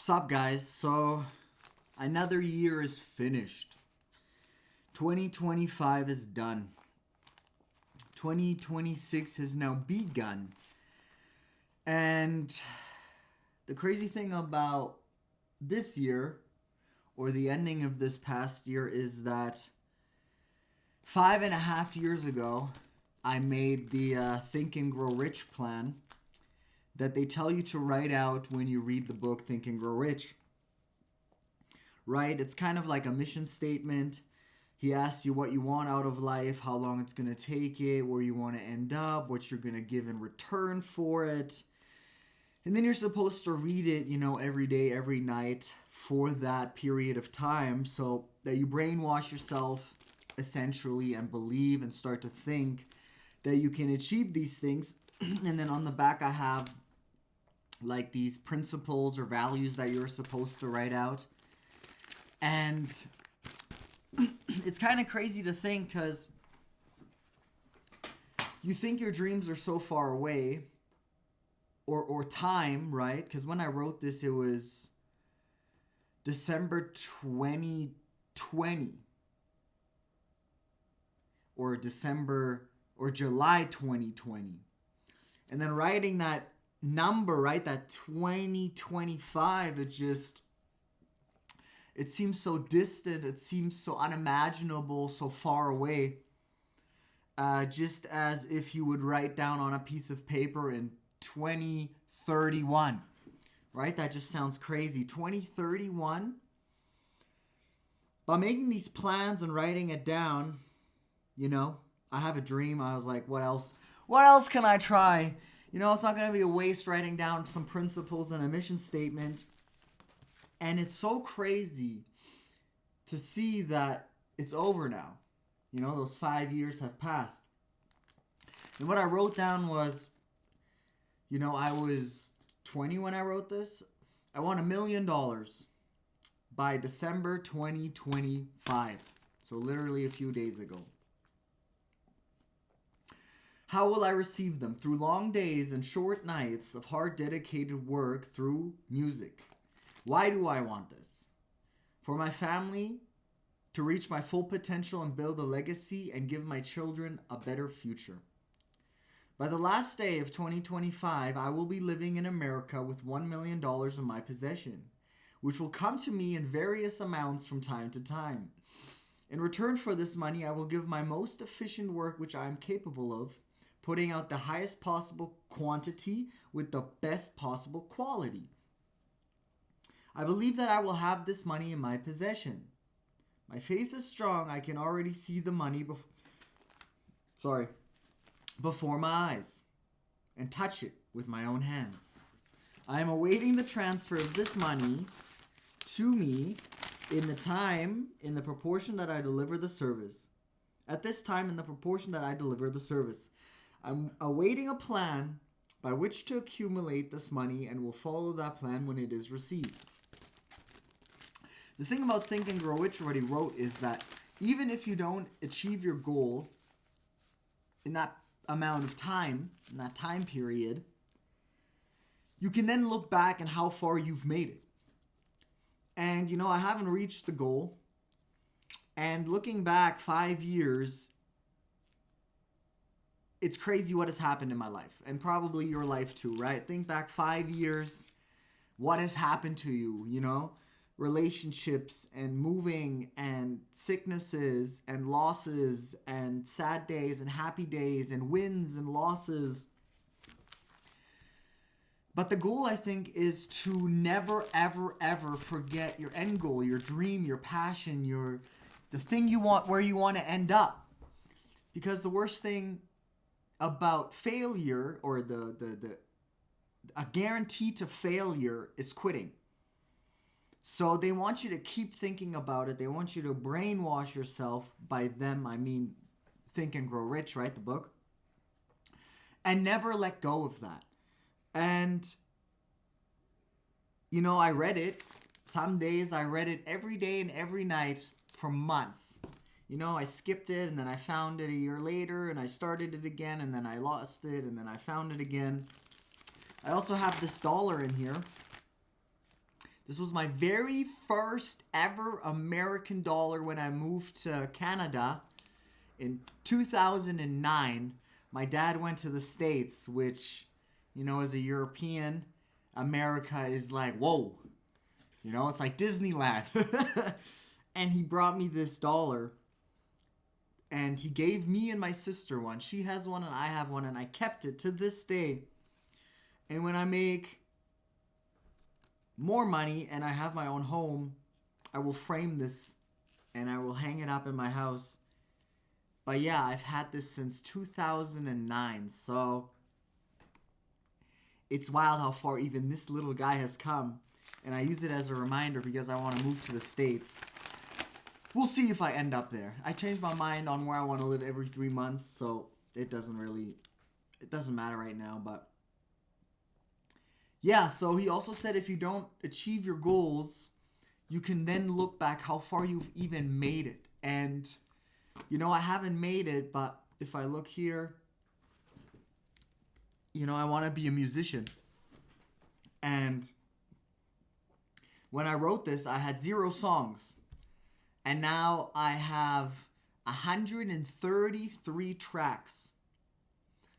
Sup guys, so another year is finished. 2025 is done. 2026 has now begun. And the crazy thing about this year, or the ending of this past year, is that 5.5 years ago, I made the Think and Grow Rich plan that they tell you to write out when you read the book Think and Grow Rich. Right? It's kind of like a mission statement. He asks you what you want out of life, how long it's going to take it, where you want to end up, what you're going to give in return for it. And then you're supposed to read it, every day, every night for that period of time so that you brainwash yourself essentially and believe and start to think that you can achieve these things. And then on the back I have like these principles or values that you're supposed to write out. And it's kind of crazy to think because you think your dreams are so far away or time, right? Because when I wrote this, it was December 2020 or July 2020. And then writing that number, right, that 2025, it seems so distant, it seems so unimaginable, so far away, just as if you would write down on a piece of paper in 2031, right? That just sounds crazy. 2031. By making these plans and writing it down, I have a dream. I was like, what else can I try? It's not going to be a waste writing down some principles and a mission statement. And it's so crazy to see that it's over now. Those 5 years have passed. And what I wrote down was, I was 20 when I wrote this. I want $1 million by December 2025. So literally a few days ago. How will I receive them? Through long days and short nights of hard, dedicated work through music. Why do I want this? For my family to reach my full potential and build a legacy and give my children a better future. By the last day of 2025, I will be living in America with $1 million in my possession, which will come to me in various amounts from time to time. In return for this money, I will give my most efficient work which I am capable of, putting out the highest possible quantity with the best possible quality. I believe that I will have this money in my possession. My faith is strong. I can already see the money before my eyes and touch it with my own hands. I am awaiting the transfer of this money to me in the proportion that I deliver the service. At this time, in the proportion that I deliver the service. I'm awaiting a plan by which to accumulate this money and will follow that plan when it is received. The thing about Think and Grow Rich already wrote is that even if you don't achieve your goal in that amount of time, in that time period, you can then look back and how far you've made it. And, I haven't reached the goal. And looking back 5 years, it's crazy what has happened in my life. And probably your life too, right? Think back 5 years, what has happened to you, relationships and moving and sicknesses and losses and sad days and happy days and wins and losses. But the goal, I think, is to never, ever, ever forget your end goal, your dream, your passion, the thing you want, where you want to end up. Because the worst thing about failure, or a guarantee to failure, is quitting. So they want you to keep thinking about it. They want you to brainwash yourself. By them, I mean Think and Grow Rich, right? The book. And never let go of that. And, I read it. Some days I read it every day and every night for months. I skipped it and then I found it a year later and I started it again and then I lost it and then I found it again. I also have this dollar in here. This was my very first ever American dollar when I moved to Canada in 2009. My dad went to the States, which, as a European, America is like, whoa. It's like Disneyland. And he brought me this dollar. And he gave me and my sister one. She has one and I have one. And I kept it to this day. And when I make more money and I have my own home, I will frame this and I will hang it up in my house. But yeah, I've had this since 2009. So it's wild how far even this little guy has come. And I use it as a reminder because I want to move to the States. We'll see if I end up there. I change my mind on where I want to live every 3 months, so it doesn't matter right now. But yeah, so he also said if you don't achieve your goals, you can then look back how far you've even made it. And, I haven't made it, but if I look here, I want to be a musician. And when I wrote this, I had 0 songs. And now I have 133 tracks.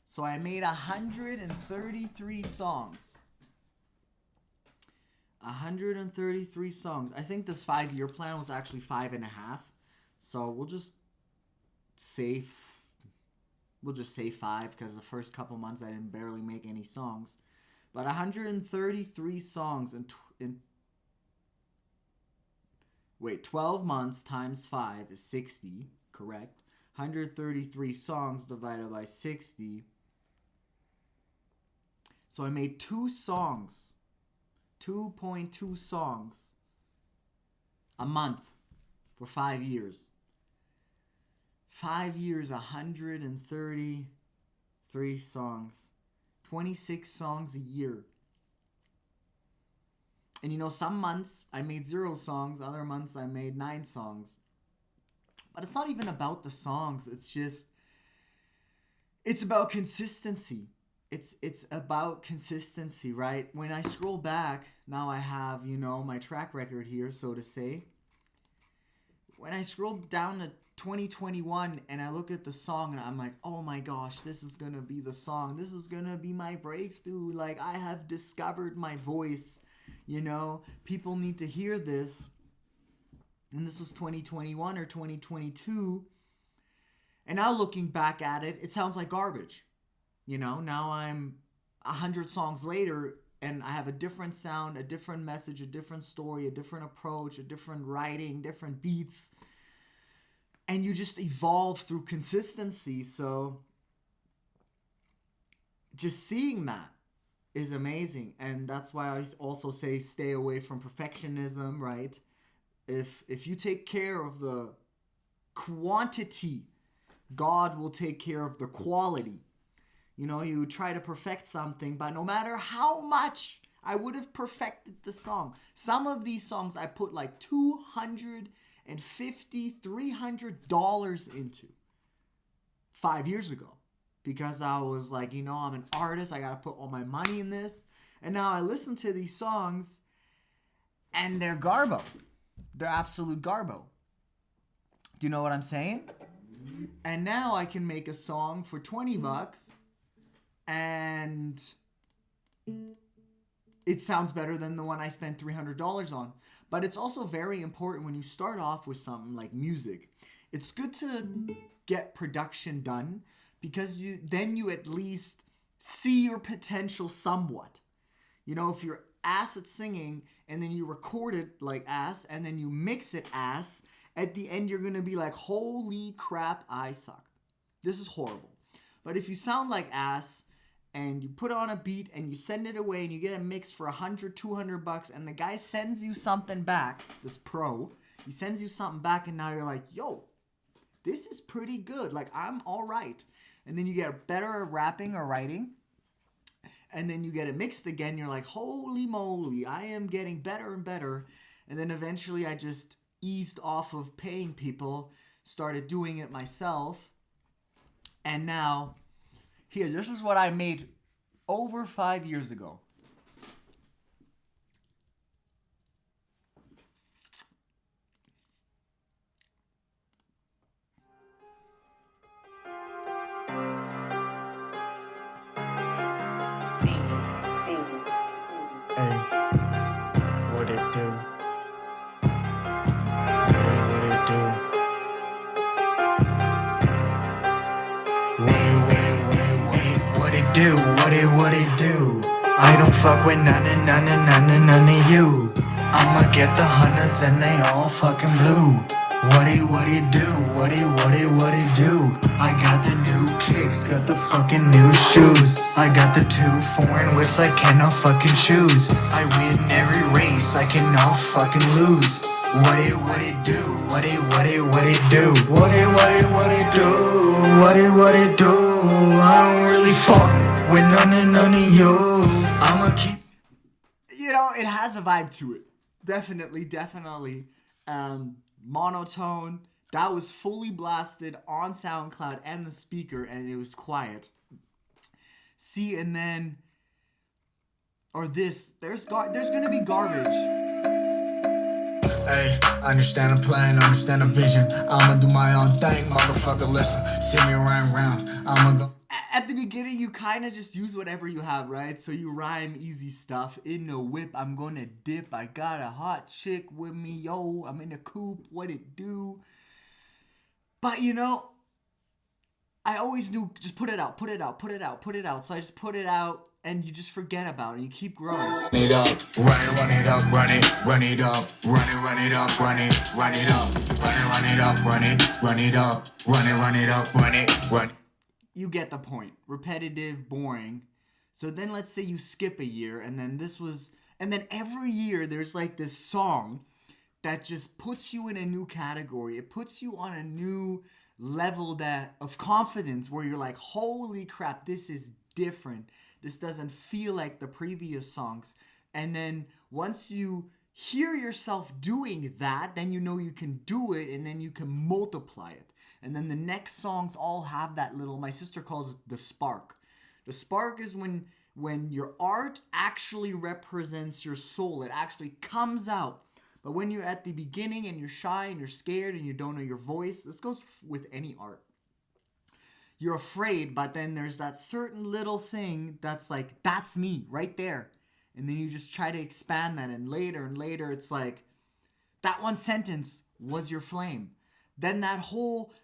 So I made 133 songs. 133 songs. I think this 5-year plan was actually 5.5. So we'll just say 5 because the first couple months I didn't barely make any songs. But 133 songs in 12 months times 5 is 60, correct? 133 songs divided by 60. So I made 2 songs, 2.2 songs a month for 5 years. 5 years, 133 songs, 26 songs a year. And some months I made 0 songs, other months I made 9 songs. But it's not even about the songs, it's about consistency. It's about consistency, right? When I scroll back, now I have, my track record here, so to say. When I scroll down to 2021 and I look at the song and I'm like, oh my gosh, this is gonna be the song. This is gonna be my breakthrough. Like, I have discovered my voice. People need to hear this. And this was 2021 or 2022. And now looking back at it, it sounds like garbage. Now I'm 100 songs later and I have a different sound, a different message, a different story, a different approach, a different writing, different beats. And you just evolve through consistency. So just seeing that is amazing. And that's why I also say stay away from perfectionism, right? If you take care of the quantity, God will take care of the quality. You try to perfect something, but no matter how much I would have perfected the song, some of these songs I put like $250, $300 into 5 years ago. Because I was like, I'm an artist. I got to put all my money in this. And now I listen to these songs and they're garbo. They're absolute garbo. Do you know what I'm saying? And now I can make a song for $20 and it sounds better than the one I spent $300 on. But it's also very important when you start off with something like music. It's good to get production done because then you at least see your potential somewhat. If you're ass at singing and then you record it like ass and then you mix it ass, at the end you're going to be like, holy crap, I suck. This is horrible. But if you sound like ass and you put on a beat and you send it away and you get a mix for $100, $200 and the guy sends you something back, this pro, he sends you something back and now you're like, yo, this is pretty good. Like, I'm all right. And then you get better at rapping or writing. And then you get it mixed again. You're like, holy moly, I am getting better and better. And then eventually I just eased off of paying people, started doing it myself. And now, here, this is what I made over 5 years ago. Hey, what it do? What it do? What it do? What it do? I don't fuck with none of you. I'ma get the hundreds and they all fucking blue. What it do? What it do? I got the new kicks, got the fucking new shoes. I got the 2 foreign whips I cannot fucking choose. I win every race, I cannot fucking lose. What it do? What it do? What it do? What it do? I don't really fuck with none of you. I'ma keep. You know, it has a vibe to it. Definitely. Monotone. That was fully blasted on SoundCloud and the speaker, and it was quiet. See, and then, or this, there's gonna be garbage. Hey, understand a plan, understand a vision. I'ma do my own thing, motherfucker, listen. See me round, I'ma go. At the beginning, you kind of just use whatever you have, right? So you rhyme easy stuff. In the whip, I'm gonna dip. I got a hot chick with me, yo. I'm in the coupe, what it do? But you know, I always knew just put it out. So I just put it out, and you just forget about it. And you keep growing. Run it up, run it up, run it up, run it up, run it up, run it up, run it up, run it up, run it. You get the point. Repetitive, boring. So then let's say you skip a year, and then every year there's like this song that just puts you in a new category. It puts you on a new level of confidence where you're like, holy crap, this is different. This doesn't feel like the previous songs. And then once you hear yourself doing that, then you know you can do it, and then you can multiply it. And then the next songs all have that little, my sister calls it the spark. The spark is when your art actually represents your soul. It actually comes out. But when you're at the beginning and you're shy and you're scared and you don't know your voice, this goes with any art. You're afraid, but then there's that certain little thing that's like, that's me right there. And then you just try to expand that, and later it's like, that one sentence was your flame. Then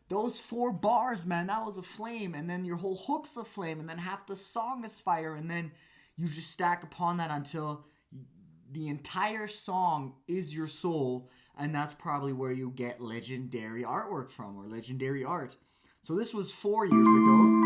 those 4 bars, man, that was a flame. And then your whole hook's a flame. And then half the song is fire. And then you just stack upon that until the entire song is your soul. And that's probably where you get legendary artwork from, or legendary art. So this was 4 years ago.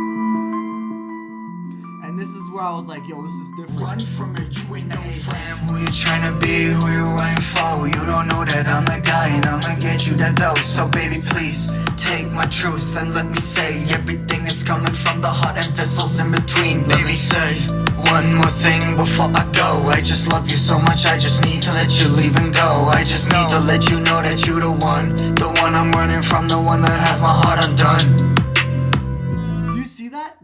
And this is where I was like, yo, this is different. Run from it, you ain't no friend. Who you tryna be, who you ain't for? You don't know that I'm the guy, and I'ma get you that dough. So baby, please, take my truth and let me say everything is coming from the heart and vessels in between. Let me say one more thing before I go. I just love you so much, I just need to let you leave and go. I just need to let you know that you the one I'm running from, the one that has my heart undone.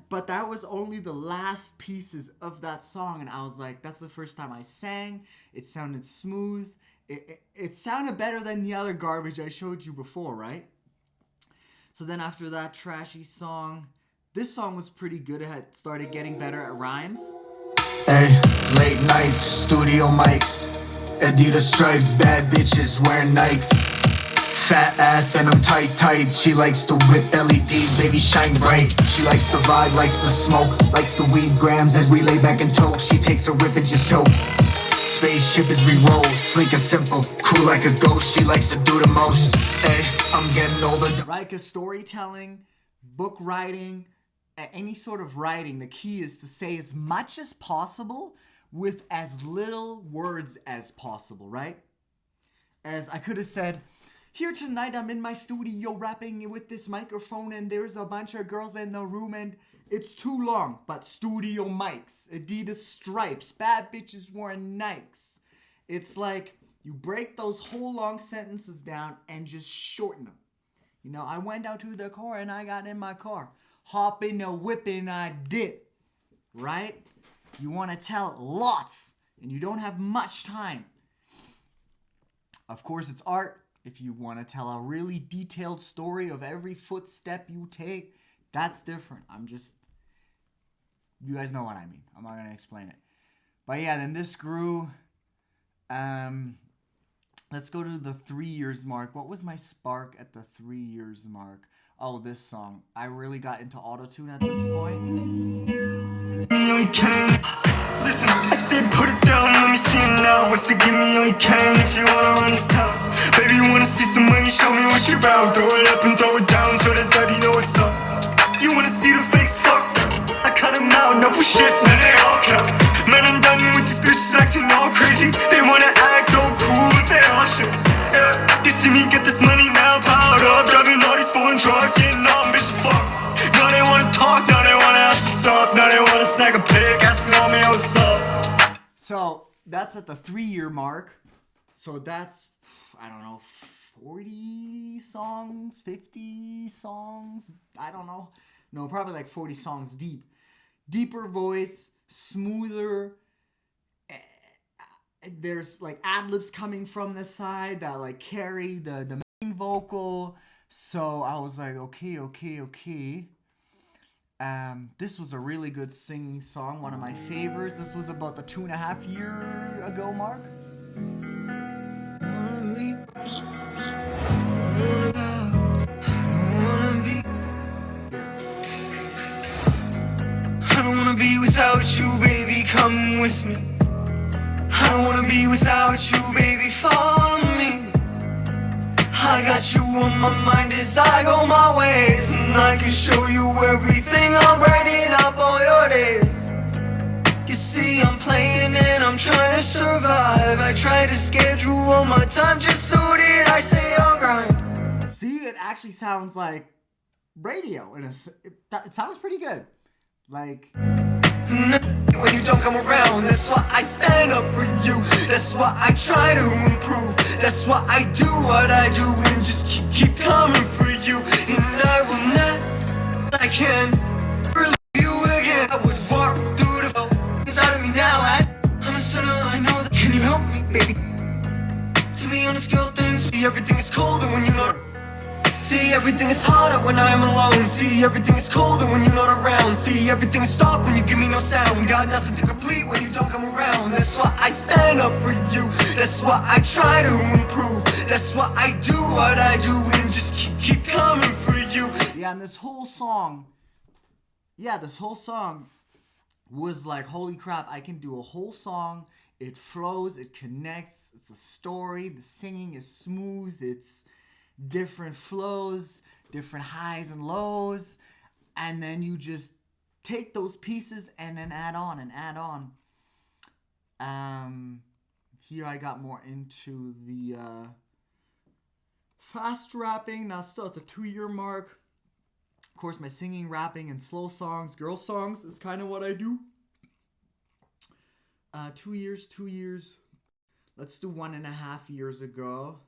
But that was only the last pieces of that song, and I was like, that's the first time I sang. It sounded smooth. It sounded better than the other garbage I showed you before, right? So then after that trashy song, this song was pretty good. It had started getting better at rhymes. Hey, late nights, studio mics, Adidas stripes, bad bitches wearing Nikes. Fat ass and them tight tights. She likes to whip LEDs, baby shine bright. She likes the vibe, likes the smoke, likes the weed grams as we lay back and toke. She takes a rip and just chokes. Spaceship as we roll, sleek and simple, cool like a ghost. She likes to do the most. Hey, I'm getting older. Right, because storytelling, book writing, any sort of writing, the key is to say as much as possible with as little words as possible, right? As I could have said, here tonight I'm in my studio rapping with this microphone, and there's a bunch of girls in the room, and it's too long. But studio mics, Adidas stripes, bad bitches wearing Nikes. It's like you break those whole long sentences down and just shorten them. You know, I went out to the car and I got in my car. Hop in the whip and I dip. Right? You want to tell lots, and you don't have much time. Of course, it's art. If you want to tell a really detailed story of every footstep you take, that's different. You guys know what I mean. I'm not going to explain it. But yeah, then this grew. Let's go to the 3 years mark. What was my spark at the 3 years mark? Oh, this song. I really got into autotune at this point. Listen, I said put it down, let me see it now. What's to give me all you can if you wanna run this town. Baby, you wanna see some money, show me what you're about. Throw it up and throw it down so that daddy know what's up. You wanna see the fake suck? I cut them out, no for shit, man, they all cap. Man, I'm done with these bitches acting all crazy. They wanna act all cool, but they all shit. Yeah, you see me get this money now, powered up. Driving all these foreign drugs, getting on, bitch, fuck. Now they wanna talk, now they wanna ask what's up. Now they wanna snag a pic, asking all me what's up. So that's at the 3 year mark. So that's, I don't know, 40 songs, 50 songs. I don't know. No, probably like 40 songs deep. Deeper voice, smoother. There's like ad-libs coming from the side that like carry the main vocal. So I was like, okay. This was a really good singing song, one of my favorites. This was about the 2.5 year ago mark. I don't wanna be without you, baby, come with me. I don't wanna be without you, baby, follow me. I got you on my mind as I go my ways, and I can show you everything. I'm brighten up all your days. You see, I'm playing and I'm trying to survive. I try to schedule all my time just so that I stay on grind. See, it actually sounds like radio. It sounds pretty good. Like, when you don't come around, that's why I stand up for you. That's why I try to improve. That's why I do what I do and just keep coming for you. And I will not, I can leave you again. I would walk through the inside of me now. I'm a sinner, I know that. Can you help me, baby? To be honest, girl, things see everything is colder when you're not. See, everything is harder when I am alone. See, everything is colder when you're not around. See, everything is dark when you give me no sound. We got nothing to complete when you don't come around. That's why I stand up for you. That's why I try to improve. That's why I do what I do and just keep coming for you. Yeah, and this whole song was like, holy crap, I can do a whole song. It flows, it connects, it's a story. The singing is smooth, it's different flows, different highs and lows, and then you just take those pieces and then add on. Here I got more into the fast rapping, now still at the 2 year mark. Of course, my singing, rapping, and slow songs, girl songs is kind of what I do. 2 years. Let's do 1.5 years ago.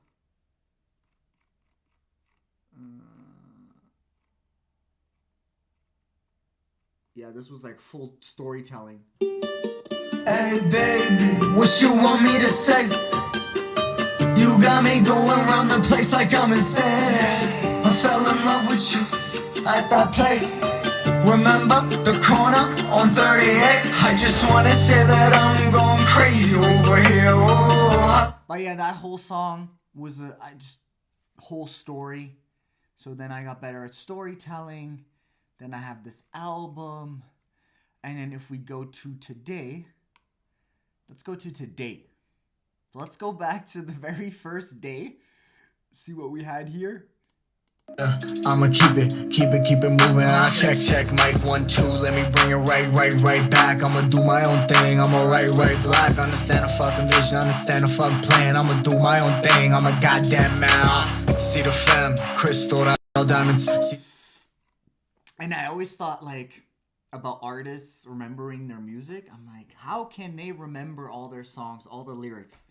Yeah, this was like full storytelling. Hey baby, what you want me to say? You got me going around the place like I'm insane. I fell in love with you at that place. Remember the corner on 38? I just wanna say that I'm going crazy over here. Oh. But yeah, that whole song was whole story. So then I got better at storytelling. Then I have this album. And then if we go to today, let's go to today. So let's go back to the very first day. See what we had here. I'ma keep it moving. I'll check, mic 1, 2. Let me bring it right back. I'ma do my own thing. I'ma write black. Understand a fucking vision, understand a fucking plan. I'ma do my own thing. I'm a goddamn man. See the fam, crystal diamonds. And I always thought like about artists remembering their music. I'm like, how can they remember all their songs, all the lyrics?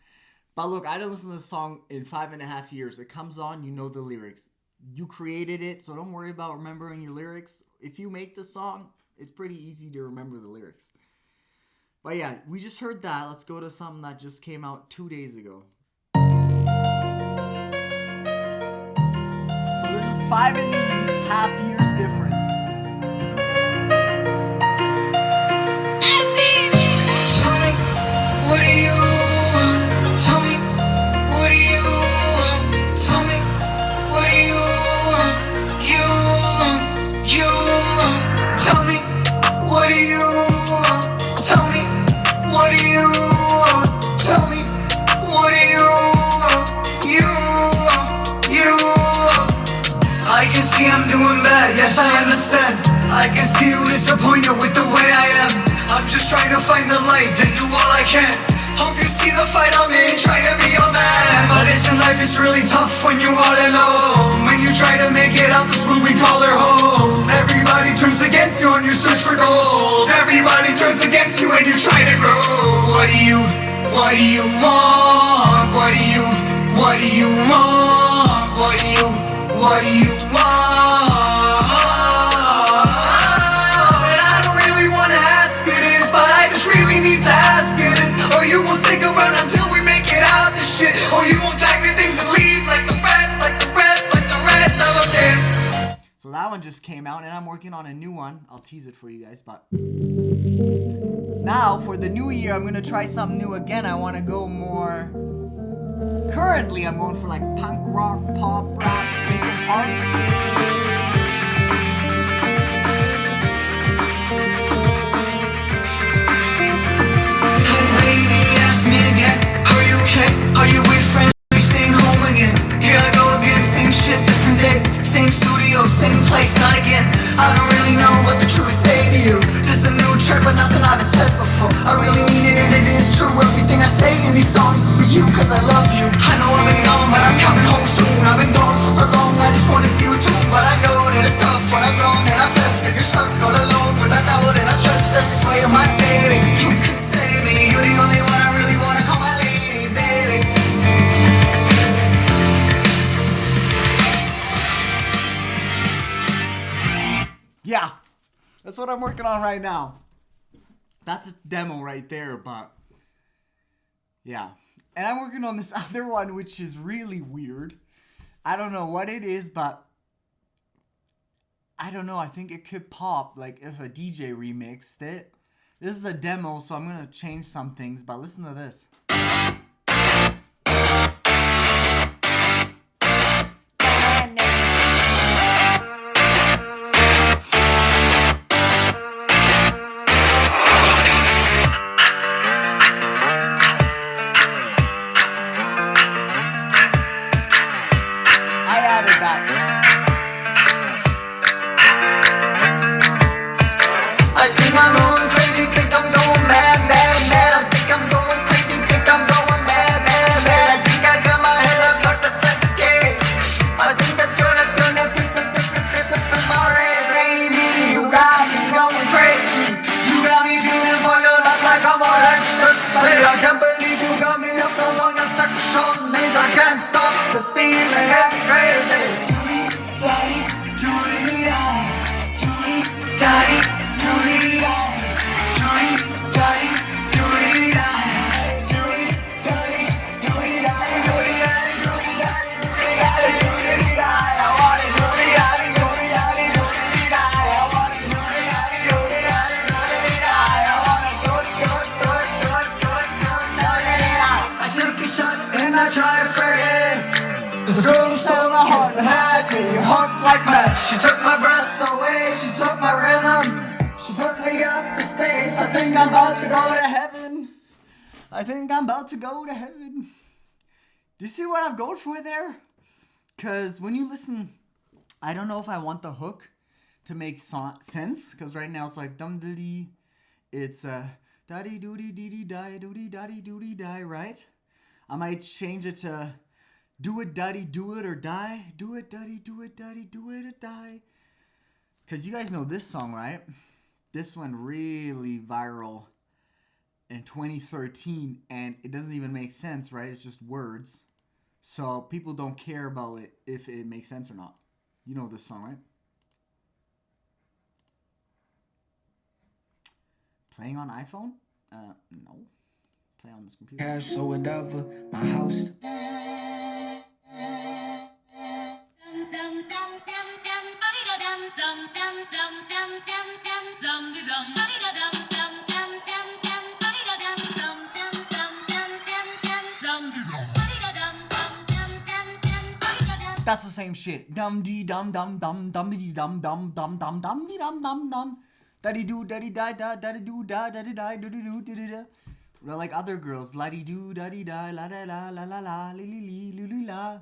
But look, I didn't listen to the song in 5.5 years. It comes on, you know the lyrics. You created it, so don't worry about remembering your lyrics. If you make the song, it's pretty easy to remember the lyrics. But yeah, we just heard that. Let's go to something that just came out 2 days ago. So this is 5.5 years difference. Tell me yes, I understand. I can see you disappointed with the way I am. I'm just trying to find the light and do all I can. Hope you see the fight I'm in, trying to be your man. But listen, life is really tough when you're all alone. When you try to make it out the school we call her home. Everybody turns against you on your search for gold. Everybody turns against you when you try to grow. What do you want? What do you want? What do you want? What do you want? And I don't really wanna ask you this, but I just really need to ask you this. Or you won't stick around until we make it out this shit. Or you won't pack your things and leave like the rest, like the rest, like the rest of them. So that one just came out, and I'm working on a new one. I'll tease it for you guys, but now for the new year, I'm gonna try something new again. I want to go more. Currently, I'm going for like punk rock, pop, rap, Linkin Park. Hey baby, ask me again. Are you okay? Are you with friends? Are you staying home again? Here I go again, same shit, different day. Same studio, same place, not again. I don't really know what to truly say to you. This is a new track, but nothing I haven't said before. I really mean it and it is true. Everything I say in these songs is for you, cause I love you. I know I've been gone, but I'm coming home soon. I've been gone for so long, I just wanna see you too. But I know that it's tough when I'm gone and I've left. And you're stuck all alone with that doubt and I stress. That's why you're my baby. You can save me. You're the only one I really wanna call my lady, baby. Yeah, that's what I'm working on right now. That's a demo right there, but yeah. And I'm working on this other one, which is really weird. I don't know what it is, but I don't know. I think it could pop, like if a DJ remixed it. This is a demo, so I'm going to change some things, but listen to this. I think I'm going crazy, think I'm going mad, mad, mad. I think I'm going crazy, think I'm going mad, mad, mad. I think I got my head up like the Texas cage. I think that's good, alright, baby. You got me going crazy. You got me feeling for your life like I'm on ecstasy. I can't believe you got me up on your sexual needs. I can't stop this feeling, that's crazy. Daddy, daddy, daddy. I try to forget this girl who stole my heart and had me hooked like meth. She took my breath away, she took my rhythm, she took me up to space. I think I'm about to go to heaven. I think I'm about to go to heaven. Do you see what I'm going for there? Because when you listen, I don't know if I want the hook to make sense. Because right now it's like dum diddy. It's da-dee doo-dee dee-dee die doo-dee da-dee doo-dee die, right? I might change it to do it, daddy, do it or die. Do it, daddy, do it, daddy, do it or die. Because you guys know this song, right? This went really viral in 2013, and it doesn't even make sense, right? It's just words. So people don't care about it if it makes sense or not. You know this song, right? Playing on iPhone? No. Play on this computer. Cash or whatever, my house. That's the same shit. Dum dee dum dum dum dum dee dum dum dum dum dum dee dum dum dum. Daddy do daddy da da daddy do da daddy da do do do do do. Well, like other girls, la dee do da dee da la la la la la la li li li li li la.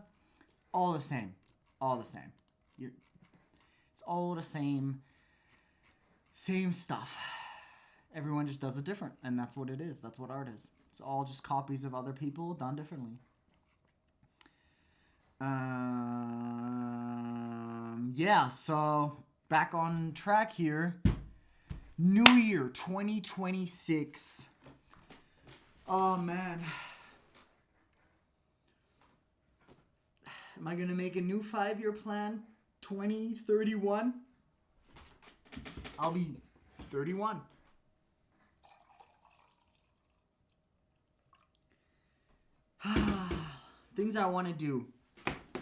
All the same, all the same. It's It's all the same stuff. Everyone just does it different, and that's what it is. That's what art is. It's all just copies of other people done differently. Yeah, so back on track here. New Year 2026. Oh man. Am I gonna make a new 5-year plan? 2031? I'll be 31. Things I want to do.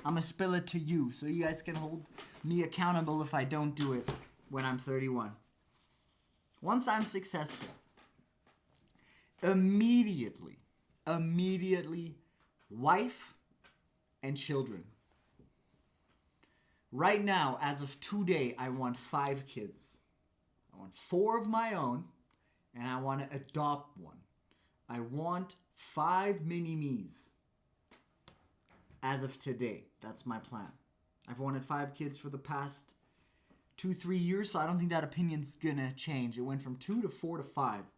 I'm gonna spill it to you so you guys can hold me accountable if I don't do it when I'm 31. Once I'm successful, immediately, wife and children. Right now, as of today, I want 5 kids. I want 4 of my own, and I want to adopt one. I want 5 mini-me's. As of today, that's my plan. I've wanted 5 kids for the past 2-3 years, so I don't think that opinion's gonna change. It went from 2 to 4 to 5.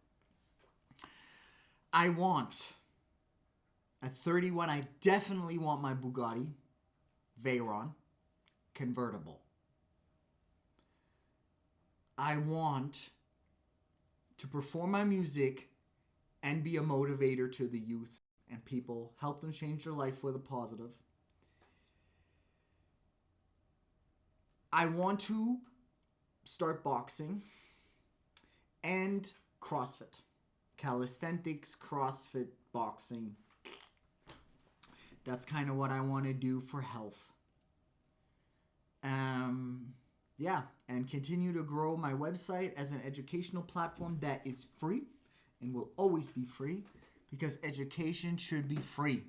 I want, at 31, I definitely want my Bugatti Veyron convertible. I want to perform my music and be a motivator to the youth and people, help them change their life for the positive. I want to start boxing and CrossFit. Calisthenics, CrossFit, boxing. That's kind of what I want to do for health. Yeah, and continue to grow my website as an educational platform that is free and will always be free because education should be free.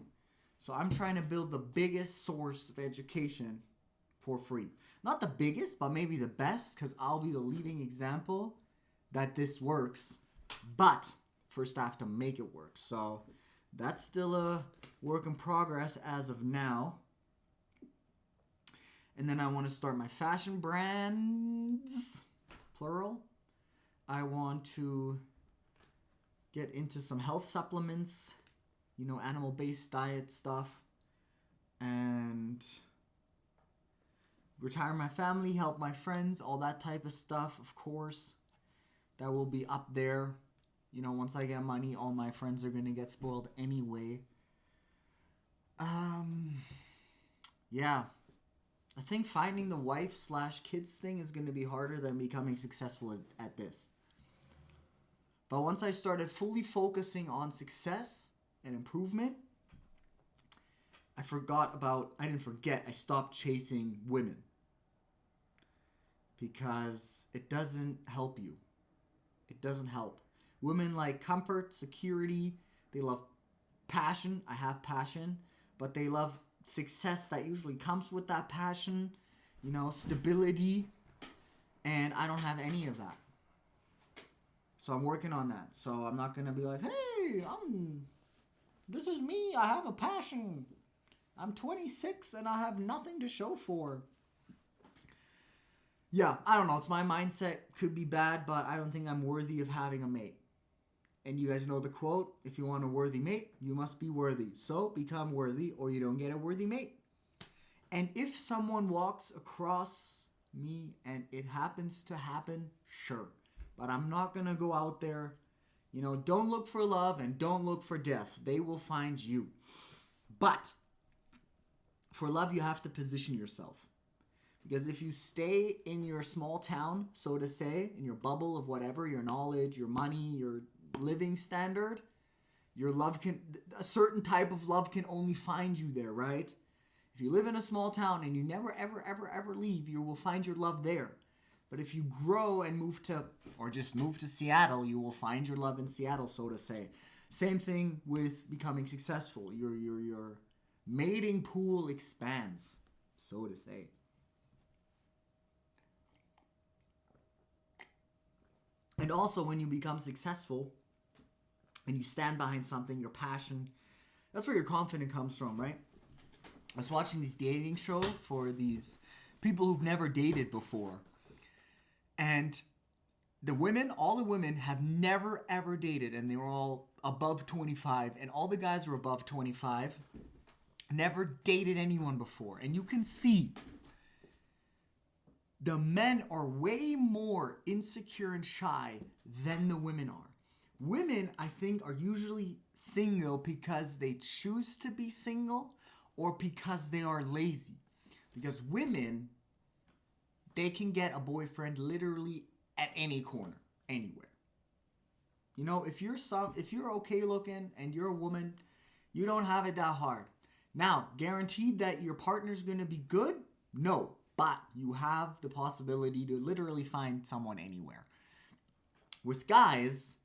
So I'm trying to build the biggest source of education for free. Not the biggest, but maybe the best, because I'll be the leading example that this works. But first I have to make it work. So that's still a work in progress as of now. And then I want to start my fashion brands, plural. I want to get into some health supplements, animal-based diet stuff. And retire my family, help my friends, all that type of stuff, of course. That will be up there. Once I get money, all my friends are going to get spoiled anyway. Yeah. I think finding the wife/kids thing is going to be harder than becoming successful at this. But once I started fully focusing on success and improvement, I stopped chasing women. Because it doesn't help you. It doesn't help. Women like comfort, security. They love passion. I have passion. But they love success that usually comes with that passion. Stability. And I don't have any of that. So I'm working on that. So I'm not going to be like, hey, this is me. I have a passion. I'm 26 and I have nothing to show for. Yeah, I don't know. It's my mindset. Could be bad, but I don't think I'm worthy of having a mate. And you guys know the quote, if you want a worthy mate, you must be worthy. So become worthy or you don't get a worthy mate. And if someone walks across me and it happens to happen, sure. But I'm not going to go out there. Don't look for love and don't look for death. They will find you. But for love, you have to position yourself. Because if you stay in your small town, so to say, in your bubble of whatever, your knowledge, your money, your living standard, a certain type of love can only find you there, right? If you live in a small town and you never, ever, ever, ever leave, you will find your love there. But if you grow and move to Seattle, you will find your love in Seattle, so to say. Same thing with becoming successful. Your mating pool expands, so to say. And also, when you become successful and you stand behind something, your passion, that's where your confidence comes from, right? I was watching this dating show for these people who've never dated before. And all the women have never ever dated, and they were all above 25, and all the guys were above 25, never dated anyone before. And you can see the men are way more insecure and shy than the women are. Women, I think, are usually single because they choose to be single or because they are lazy. Because women, they can get a boyfriend literally at any corner, anywhere. You know, if you're okay looking and you're a woman, you don't have it that hard. Now, guaranteed that your partner's going to be good? No, but you have the possibility to literally find someone anywhere. With guys,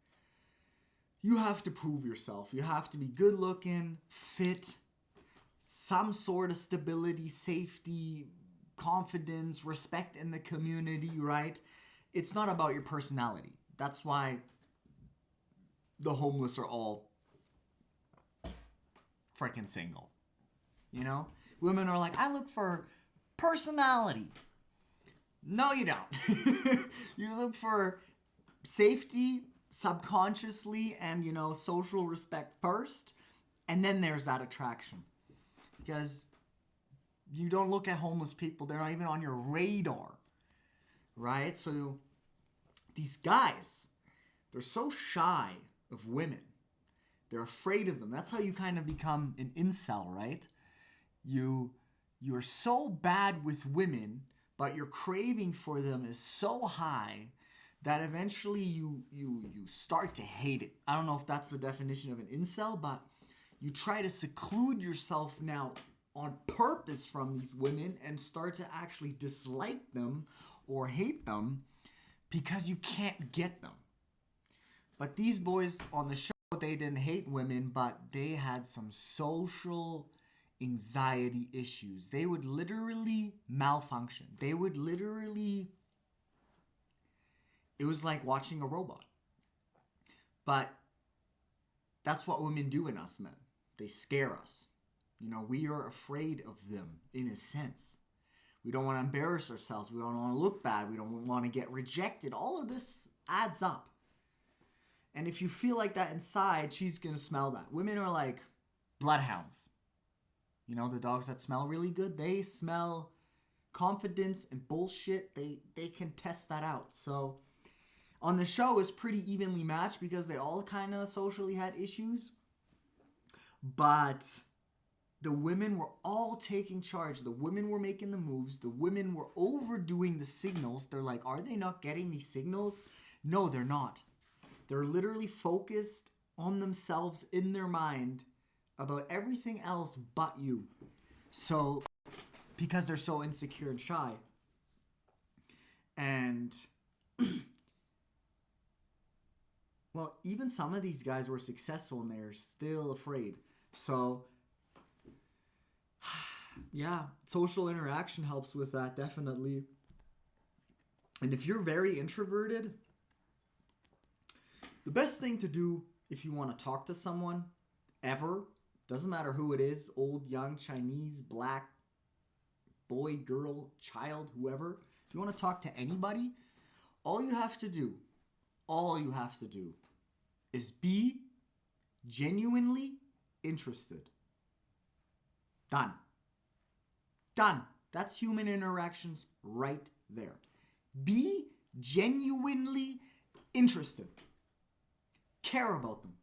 you have to prove yourself. You have to be good looking, fit, some sort of stability, safety, confidence, respect in the community, right? It's not about your personality. That's why the homeless are all freaking single. You know? Women are like, I look for personality. No, you don't. You look for safety subconsciously and, you know, social respect first. And then there's that attraction. Because you don't look at homeless people. They're not even on your radar. Right? So these guys, they're so shy of women. They're afraid of them. That's how you kind of become an incel, right? You're so bad with women, but your craving for them is so high that eventually you start to hate it. I don't know if that's the definition of an incel, but you try to seclude yourself now on purpose from these women and start to actually dislike them or hate them because you can't get them. But these boys on the show, they didn't hate women, but they had some social anxiety issues. They would literally malfunction. They would literally... It was like watching a robot. But that's what women do in us men. They scare us. You know, we are afraid of them in a sense. We don't want to embarrass ourselves. We don't want to look bad. We don't want to get rejected. All of this adds up. And if you feel like that inside, she's going to smell that. Women are like bloodhounds. You know, the dogs that smell really good, they smell confidence and bullshit. They can test that out. So on the show, it's pretty evenly matched because they all kind of socially had issues. But the women were all taking charge. The women were making the moves. The women were overdoing the signals. They're like, are they not getting these signals? No, they're not. They're literally focused on themselves in their mind about everything else but you. So, because they're so insecure and shy. And, well, even some of these guys were successful and they're still afraid. So, yeah, social interaction helps with that, definitely. And if you're very introverted, the best thing to do if you want to talk to someone ever, doesn't matter who it is, old, young, Chinese, black, boy, girl, child, whoever, if you want to talk to anybody, all you have to do is be genuinely interested. Done. That's human interactions right there. Be genuinely interested. Care about them.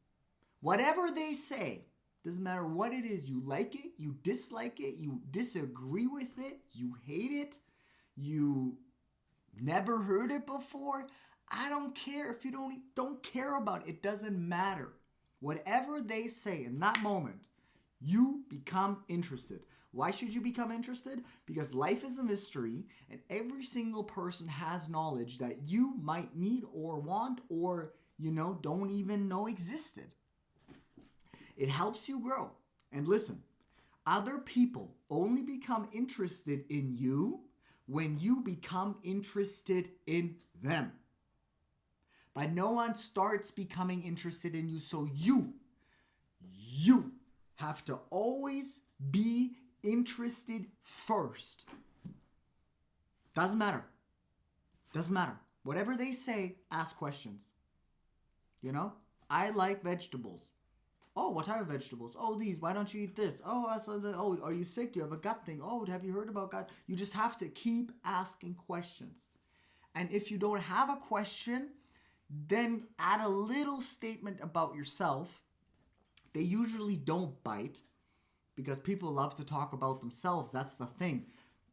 Whatever they say, doesn't matter what it is, you like it, you dislike it, you disagree with it, you hate it, you never heard it before. I don't care if you don't care about it. It doesn't matter. Whatever they say in that moment, you become interested. Why should you become interested? Because life is a mystery and every single person has knowledge that you might need or want or, you know, don't even know existed. It helps you grow. And listen, other people only become interested in you when you become interested in them. But no one starts becoming interested in you, so you have to always be interested first. Doesn't matter. Doesn't matter. Whatever they say, ask questions. You know? I like vegetables. Oh, what type of vegetables? Oh, these. Why don't you eat this? Oh, are you sick? Do you have a gut thing? Oh, have you heard about gut? You just have to keep asking questions. And if you don't have a question, then add a little statement about yourself. They usually don't bite because people love to talk about themselves. That's the thing.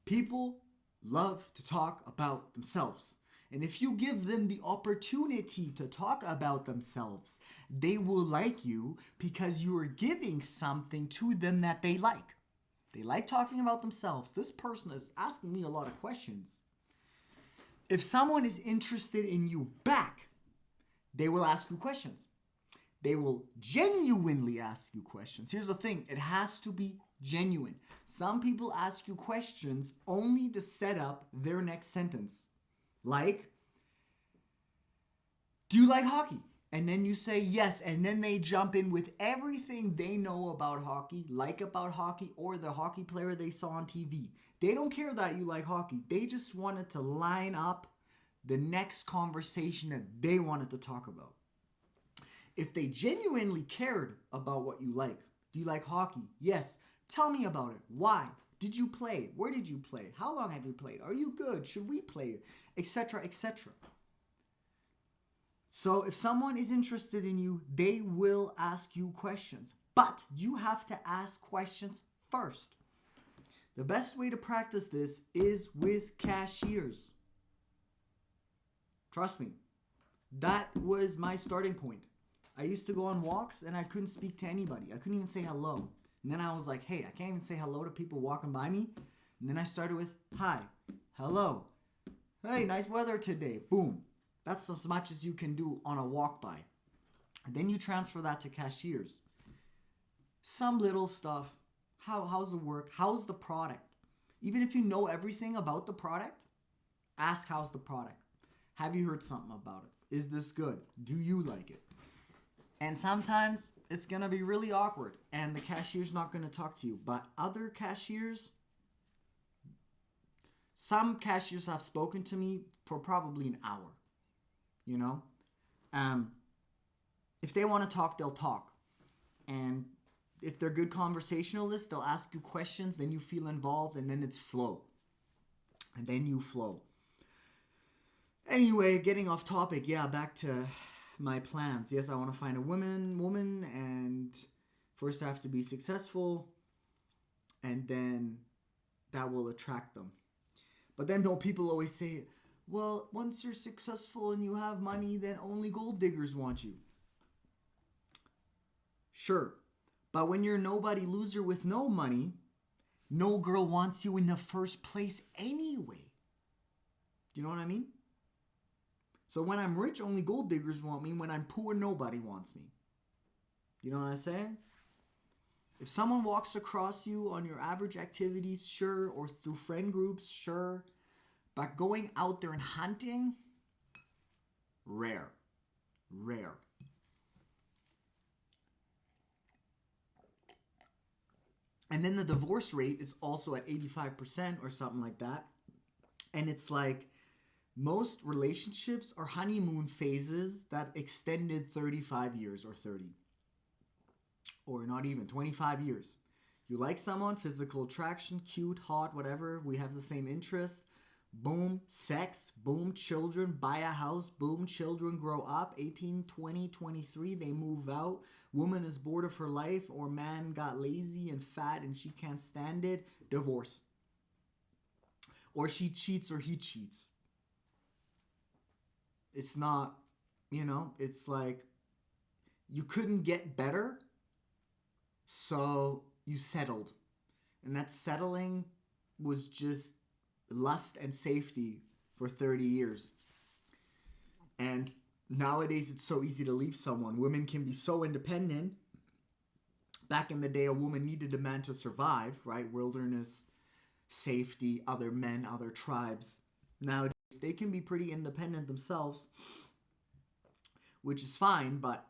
People love to talk about themselves. And if you give them the opportunity to talk about themselves, they will like you because you are giving something to them that they like. They like talking about themselves. This person is asking me a lot of questions. If someone is interested in you back, they will ask you questions. They will genuinely ask you questions. Here's the thing, it has to be genuine. Some people ask you questions only to set up their next sentence. Like, do you like hockey? And then you say yes, and then they jump in with everything they know about hockey, like about hockey, or the hockey player they saw on TV. They don't care that you like hockey. They just wanted to line up the next conversation that they wanted to talk about. If they genuinely cared about what you like, do you like hockey? Yes. Tell me about it. Why? Did you play? Where did you play? How long have you played? Are you good? Should we play? Etc., etc. So if someone is interested in you, they will ask you questions. But you have to ask questions first. The best way to practice this is with cashiers. Trust me. That was my starting point. I used to go on walks and I couldn't speak to anybody. I couldn't even say hello. And then I was like, hey, I can't even say hello to people walking by me. And then I started with, hi, hello. Hey, nice weather today. Boom. That's as much as you can do on a walk by. And then you transfer that to cashiers. Some little stuff. How's the work? How's the product? Even if you know everything about the product, ask how's the product. Have you heard something about it? Is this good? Do you like it? And sometimes it's going to be really awkward and the cashier's not going to talk to you. But other cashiers, some cashiers have spoken to me for probably an hour. You know? If they want to talk, they'll talk. And if they're good conversationalists, they'll ask you questions, then you feel involved, and then it's flow. And then you flow. Anyway, getting off topic, back to my plans. Yes, I want to find a woman, and first I have to be successful, and then that will attract them. But then people always say, well, once you're successful and you have money, then only gold diggers want you. Sure, but when you're nobody loser with no money, no girl wants you in the first place anyway. Do you know what I mean? So when I'm rich, only gold diggers want me. When I'm poor, nobody wants me. You know what I'm saying? If someone walks across you on your average activities, sure, or through friend groups, sure. But going out there and hunting, rare. And then the divorce rate is also at 85% or something like that. And it's like most relationships are honeymoon phases that extended 35 years or 30. Or not even, 25 years. You like someone, physical attraction, cute, hot, whatever. We have the same interests. Boom, sex, boom, children, buy a house, boom, children grow up, 18, 20, 23, they move out, woman is bored of her life, or man got lazy and fat and she can't stand it, divorce. Or she cheats or he cheats. It's not, it's like you couldn't get better, so you settled. And that settling was just lust and safety for 30 years. And nowadays it's so easy to leave someone. Women can be so independent. Back in the day, a woman needed a man to survive, right? Wilderness, safety, other men, other tribes. Nowadays, they can be pretty independent themselves, which is fine, but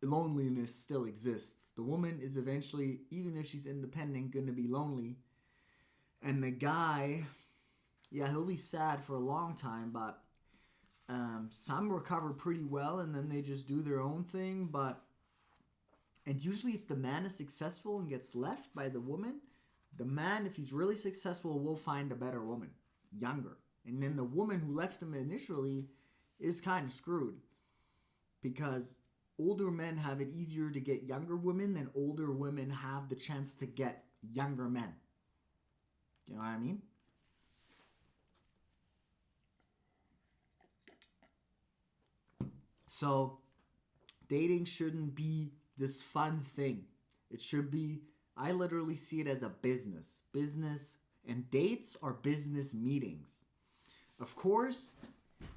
loneliness still exists. The woman is eventually, even if she's independent, going to be lonely. And the guy Yeah, he'll be sad for a long time, but some recover pretty well and then they just do their own thing. But and usually, if the man is successful and gets left by the woman, the man, if he's really successful, will find a better woman, younger. And then the woman who left him initially is kind of screwed because older men have it easier to get younger women than older women have the chance to get younger men. You know what I mean? So, dating shouldn't be this fun thing. It should be, I literally see it as a business. Business and dates are business meetings. Of course,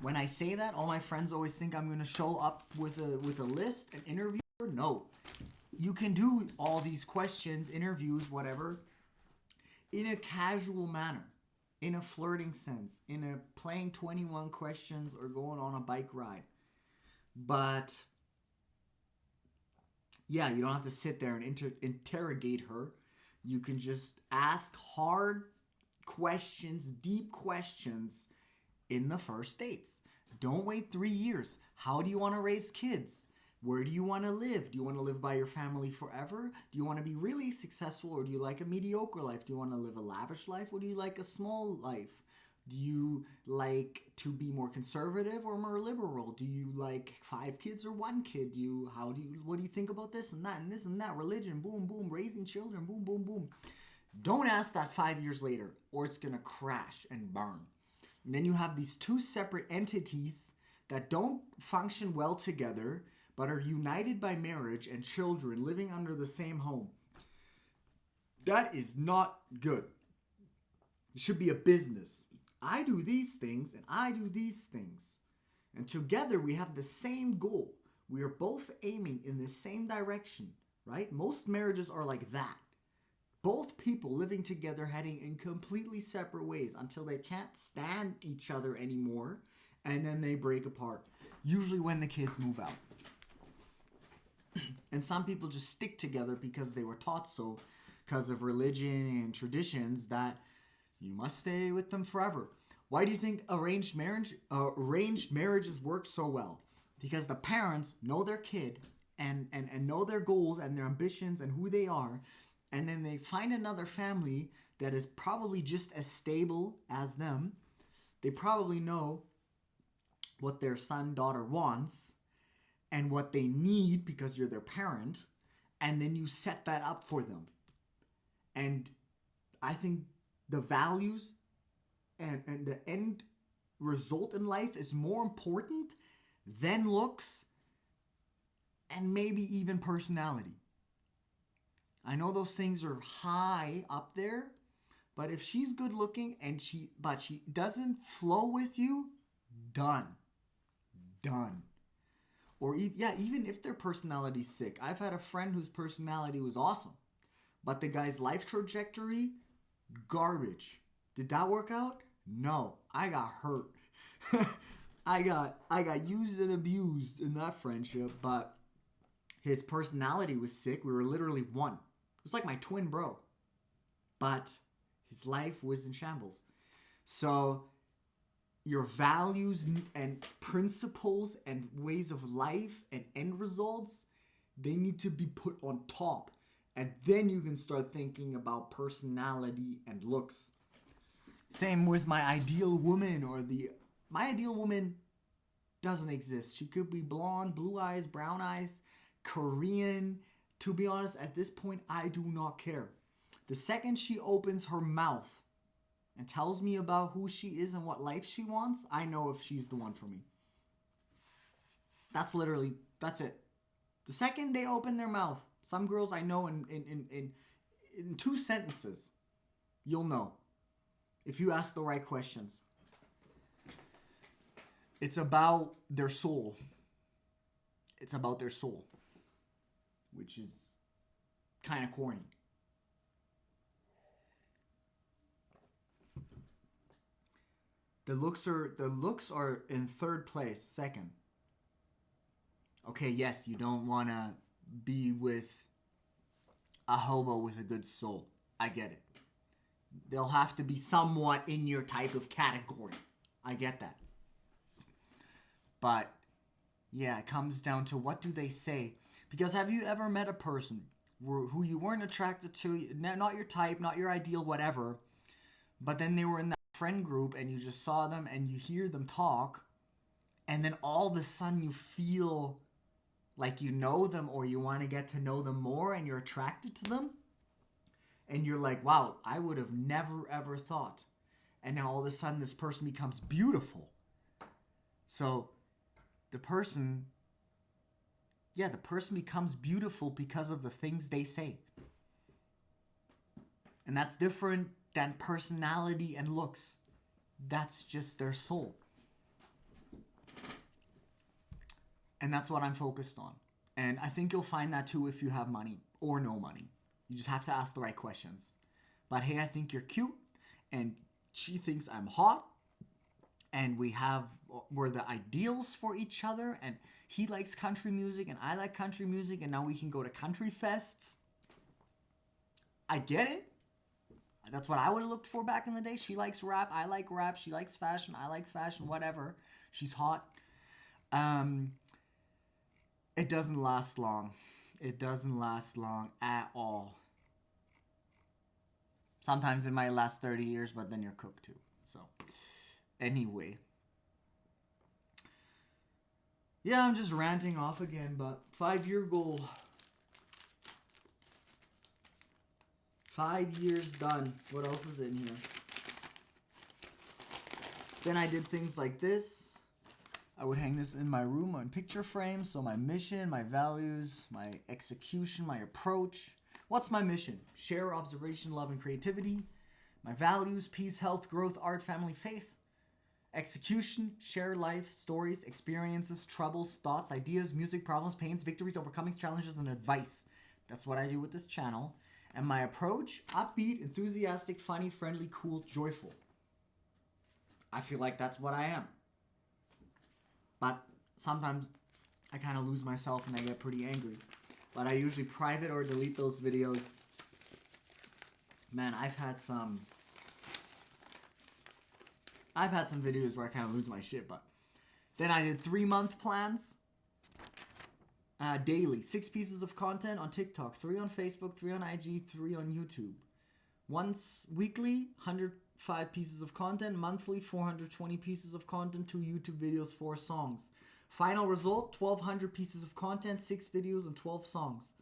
when I say that, all my friends always think I'm going to show up with a list, an interview. No. You can do all these questions, interviews, whatever, in a casual manner, in a flirting sense, in a playing 21 questions or going on a bike ride. But yeah, you don't have to sit there and interrogate her. You can just ask hard questions, deep questions in the first dates. Don't wait 3 years. How do you want to raise kids? Where do you want to live? Do you want to live by your family forever? Do you want to be really successful, or do you like a mediocre life? Do you want to live a lavish life, or do you like a small life? Do you like to be more conservative or more liberal? Do you like 5 kids or 1 kid? What do you think about this and that and this and that? Religion, boom, boom, raising children, boom, boom, boom. Don't ask that 5 years later, or it's gonna crash and burn. And then you have these 2 separate entities that don't function well together, but are united by marriage and children living under the same home. That is not good. It should be a business. I do these things and I do these things. And together we have the same goal. We are both aiming in the same direction, right? Most marriages are like that. Both people living together heading in completely separate ways until they can't stand each other anymore, and then they break apart. Usually when the kids move out. And some people just stick together because they were taught so, because of religion and traditions, that you must stay with them forever. Why do you think arranged marriages work so well? Because the parents know their kid and know their goals and their ambitions and who they are, and then they find another family that is probably just as stable as them. They probably know what their son, daughter wants and what they need because you're their parent, and then you set that up for them. And I think the values and the end result in life is more important than looks and maybe even personality. I know those things are high up there, but if she's good looking and she doesn't flow with you, done. Or even if their personality's sick. I've had a friend whose personality was awesome, but the guy's life trajectory, garbage. Did that work out? No, I got hurt. I got used and abused in that friendship, but his personality was sick. We were literally one. It was like my twin bro. But his life was in shambles. So your values and principles and ways of life and end results, they need to be put on top. And then you can start thinking about personality and looks. Same with my ideal woman, my ideal woman doesn't exist. She could be blonde, blue eyes, brown eyes, Korean. To be honest, at this point, I do not care. The second she opens her mouth and tells me about who she is and what life she wants, I know if she's the one for me. That's it. The second they open their mouth, some girls I know in 2 sentences, you'll know if you ask the right questions. It's about their soul. It's about their soul, which is kind of corny. The looks are in 3rd place, second. Okay, yes, you don't want to be with a hobo with a good soul. I get it. They'll have to be somewhat in your type of category. I get that. But yeah, it comes down to what do they say. Because have you ever met a person who you weren't attracted to, not your type, not your ideal, whatever, but then they were in that friend group and you just saw them and you hear them talk, and then all of a sudden you feel like you know them or you want to get to know them more and you're attracted to them? And you're like, wow, I would have never ever thought. And now all of a sudden this person becomes beautiful. So the person becomes beautiful because of the things they say. And that's different than personality and looks. That's just their soul. And that's what I'm focused on. And I think you'll find that too if you have money or no money. You just have to ask the right questions. But hey, I think you're cute, and she thinks I'm hot, and we're the ideals for each other, and he likes country music and I like country music, and now we can go to country fests. I get it. That's what I would have looked for back in the day. She likes rap, I like rap. She likes fashion, I like fashion, whatever. She's hot. It doesn't last long. It doesn't last long at all. Sometimes it might last 30 years, but then you're cooked too. So, anyway. Yeah, I'm just ranting off again, but 5-year goal. 5 years done. What else is in here? Then I did things like this. I would hang this in my room on picture frames. So my mission, my values, my execution, my approach. What's my mission? Share observation, love, and creativity. My values, peace, health, growth, art, family, faith. Execution, share life, stories, experiences, troubles, thoughts, ideas, music, problems, pains, victories, overcomings, challenges, and advice. That's what I do with this channel. And my approach, upbeat, enthusiastic, funny, friendly, cool, joyful. I feel like that's what I am. But sometimes I kind of lose myself and I get pretty angry. But I usually private or delete those videos. Man, I've had some videos where I kind of lose my shit, but then I did 3-month plans. Daily, 6 pieces of content on TikTok, 3 on Facebook, 3 on IG, 3 on YouTube. Once weekly, 105 pieces of content. Monthly, 420 pieces of content, 2 YouTube videos, 4 songs. Final result, 1,200 pieces of content, 6 videos, and 12 songs.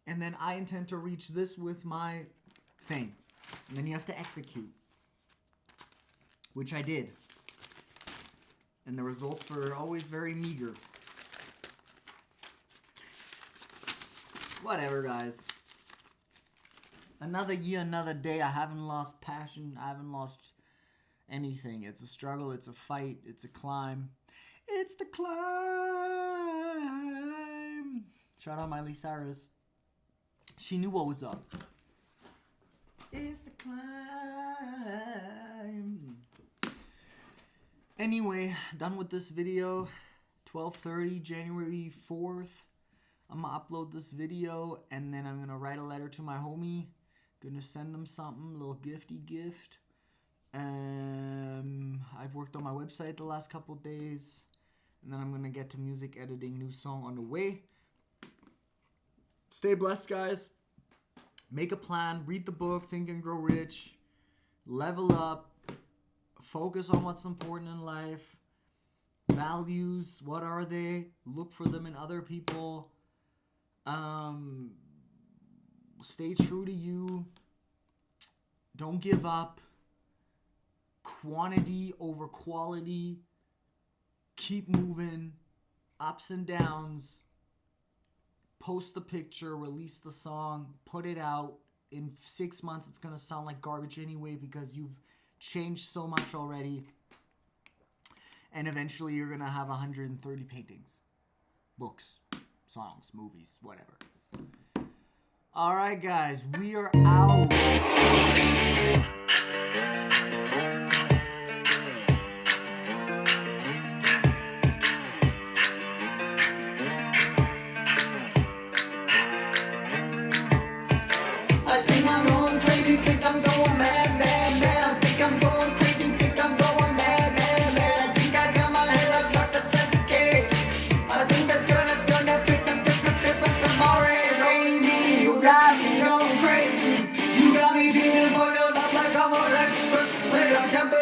And then I intend to reach this with my thing. And then you have to execute. Which I did. And the results were always very meager. Whatever, guys. Another year, another day. I haven't lost passion. I haven't lost anything. It's a struggle. It's a fight. It's a climb. It's the climb. Shout out Miley Cyrus. She knew what was up. It's the climb. Anyway, done with this video. 12:30, January 4th. I'm gonna upload this video and then I'm gonna write a letter to my homie. Gonna send him something, a little gifty gift. I've worked on my website the last couple days. And then I'm gonna get to music editing, new song on the way. Stay blessed, guys. Make a plan, read the book, Think and Grow Rich. Level up. Focus on what's important in life. Values, what are they? Look for them in other people. Stay true to you. Don't give up. Quantity over quality. Keep moving. Ups and downs. Post the picture. Release the song. Put it out. In 6 months, it's going to sound like garbage anyway because you've changed so much already. And eventually, you're going to have 130 paintings. Books. Songs, movies, whatever. Alright, guys, we are out. I think I'm going crazy, think I'm going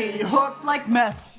get you hooked like meth.